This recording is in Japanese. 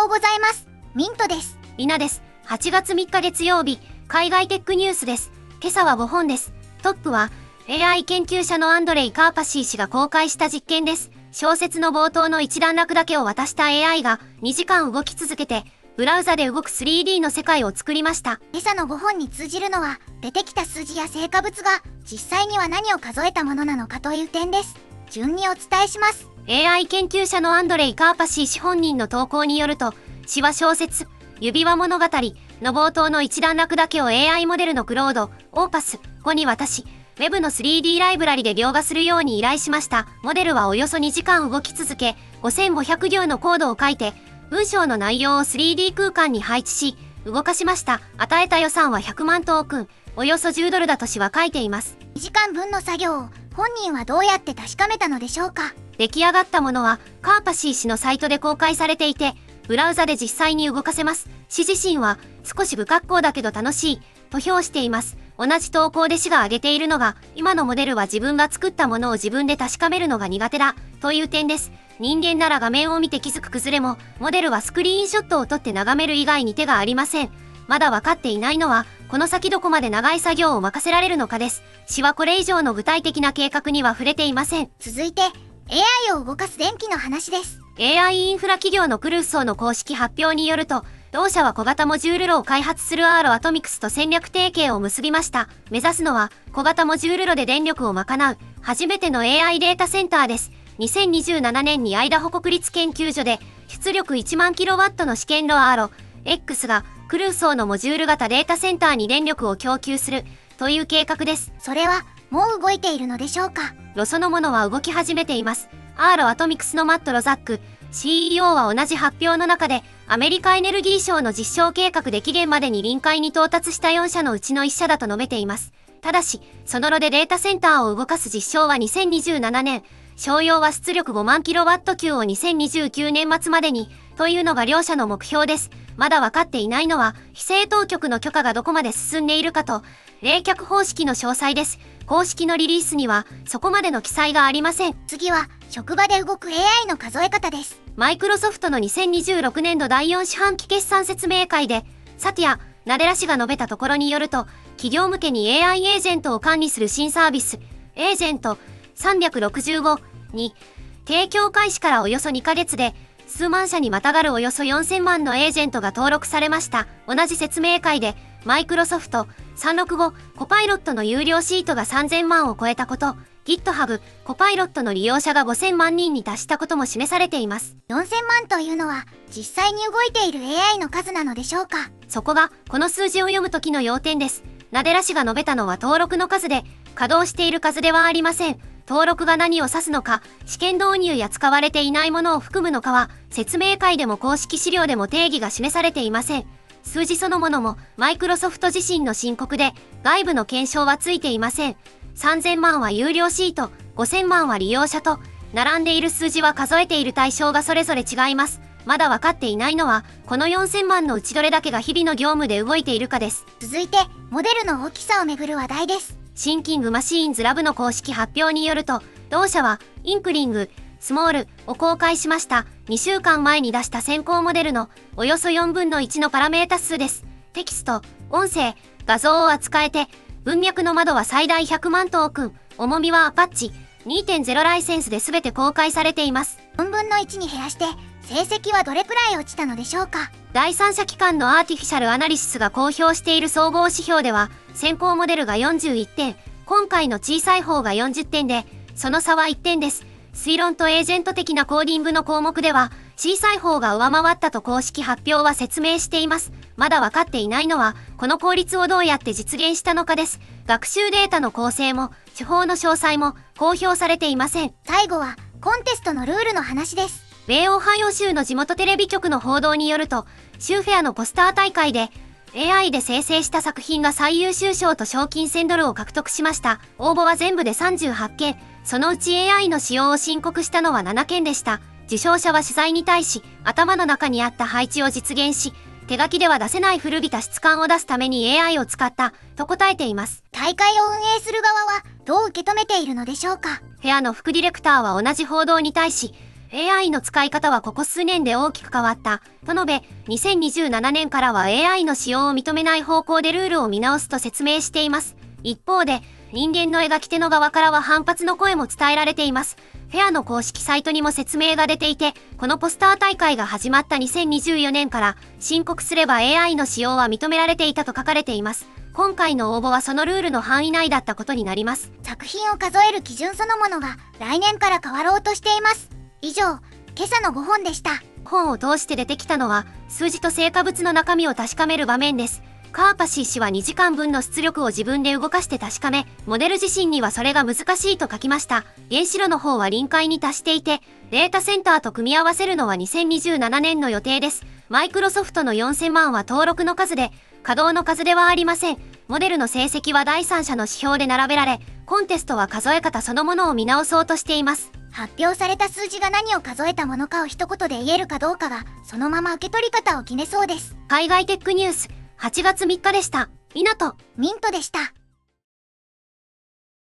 ようございます。ミントです。リナです。8月3日月曜日、海外テックニュースです。今朝は5本です。トップは、AI 研究者のアンドレイ・カーパシー氏が公開した実験です。小説の冒頭の一段落だけを渡した AI が2時間動き続けて、ブラウザで動く 3D の世界を作りました。今朝の5本に通じるのは、出てきた数字や成果物が実際には何を数えたものなのかという点です。順にお伝えします。AI 研究者のアンドレイ・カーパシー氏本人の投稿によると、詩は小説、指輪物語の冒頭の一段落だけを AI モデルのクロード、オーパス5に渡し、Web の 3D ライブラリで描画するように依頼しました。モデルはおよそ2時間動き続け、5500行のコードを書いて、文章の内容を 3D 空間に配置し、動かしました。与えた予算は100万トークン、およそ10ドルだと詩は書いています。2時間分の作業を本人はどうやって確かめたのでしょうか。出来上がったものはカーパシー氏のサイトで公開されていて、ブラウザで実際に動かせます。氏自身は少し不格好だけど楽しいと評しています。同じ投稿で氏が挙げているのが、今のモデルは自分が作ったものを自分で確かめるのが苦手だという点です。人間なら画面を見て気づく崩れも、モデルはスクリーンショットを撮って眺める以外に手がありません。まだ分かっていないのは、この先どこまで長い作業を任せられるのかです。氏はこれ以上の具体的な計画には触れていません。続いて、AI を動かす電気の話です。AI インフラ企業のクルーソーの公式発表によると、同社は小型モジュール炉を開発するアーロアトミクスと戦略提携を結びました。目指すのは小型モジュール炉で電力を賄う初めての AI データセンターです。2027年にアイダホ国立研究所で出力1万キロワットの試験炉アーロ X がクルーソーのモジュール型データセンターに電力を供給するという計画です。それはもう動いているのでしょうか。炉そのものは動き始めています。アーロアトミクスのマット・ロザック CEO は同じ発表の中で、アメリカエネルギー省の実証計画で期限までに臨界に到達した4社のうちの1社だと述べています。ただし、その炉でデータセンターを動かす実証は2027年、商用は出力5万キロワット級を2029年末までに、というのが両社の目標です。まだ分かっていないのは、規制当局の許可がどこまで進んでいるかと、冷却方式の詳細です。公式のリリースには、そこまでの記載がありません。次は、職場で動く AI の数え方です。マイクロソフトの2026年度第4四半期決算説明会で、サティア・ナデラ氏が述べたところによると、企業向けに AI エージェントを管理する新サービス、エージェント365に、提供開始からおよそ2ヶ月で、数万社にまたがるおよそ4000万のエージェントが登録されました。同じ説明会で、マイクロソフト365コパイロットの有料シートが3000万を超えたこと、GitHub コパイロットの利用者が5000万人に達したことも示されています。4000万というのは実際に動いている AI の数なのでしょうか。そこがこの数字を読む時の要点です。ナデラ氏が述べたのは登録の数で、稼働している数ではありません。登録が何を指すのか、試験導入や使われていないものを含むのかは、説明会でも公式資料でも定義が示されていません。数字そのものもマイクロソフト自身の申告で、外部の検証はついていません。3000万は有料シート、5000万は利用者と、並んでいる数字は数えている対象がそれぞれ違います。まだ分かっていないのは、この4000万のうちどれだけが日々の業務で動いているかです。続いて、モデルの大きさをめぐる話題です。シンキングマシーンズラブの公式発表によると、同社は、インクリング、スモールを公開しました。2週間前に出した先行モデルのおよそ4分の1のパラメータ数です。テキスト、音声、画像を扱えて、文脈の窓は最大100万トークン、重みはアパッチ 2.0 ライセンスで全て公開されています。4分の1に減らして、成績はどれくらい落ちたのでしょうか。第三者機関のアーティフィシャルアナリシスが公表している総合指標では、先行モデルが41点、今回の小さい方が40点で、その差は1点です。推論とエージェント的なコーディングの項目では、小さい方が上回ったと公式発表は説明しています。まだ分かっていないのは、この効率をどうやって実現したのかです。学習データの構成も、手法の詳細も公表されていません。最後は、コンテストのルールの話です。米オハイオ州の地元テレビ局の報道によると、州フェアのポスター大会で、AI で生成した作品が最優秀賞と賞金1000ドルを獲得しました。応募は全部で38件、そのうち AI の使用を申告したのは7件でした。受賞者は取材に対し、頭の中にあった配置を実現し、手書きでは出せない古びた質感を出すために AI を使った、と答えています。大会を運営する側は、どう受け止めているのでしょうか。フェアの副ディレクターは同じ報道に対し、AI の使い方はここ数年で大きく変わった、と述べ、2027年からは AI の使用を認めない方向でルールを見直すと説明しています。一方で、人間の描き手の側からは反発の声も伝えられています。フェアの公式サイトにも説明が出ていて、このポスター大会が始まった2024年から申告すれば AI の使用は認められていたと書かれています。今回の応募はそのルールの範囲内だったことになります。作品を数える基準そのものが来年から変わろうとしています。以上、今朝の5本でした。本を通して出てきたのは、数字と成果物の中身を確かめる場面です。カーパシー氏は2時間分の出力を自分で動かして確かめ、モデル自身にはそれが難しいと書きました。原子炉の方は臨界に達していて、データセンターと組み合わせるのは2027年の予定です。マイクロソフトの4000万は登録の数で、稼働の数ではありません。モデルの成績は第三者の指標で並べられ、コンテストは数え方そのものを見直そうとしています。発表された数字が何を数えたものかを一言で言えるかどうかが、そのまま受け取り方を決めそうです。海外テックニュース、8月3日でした。ミントでした。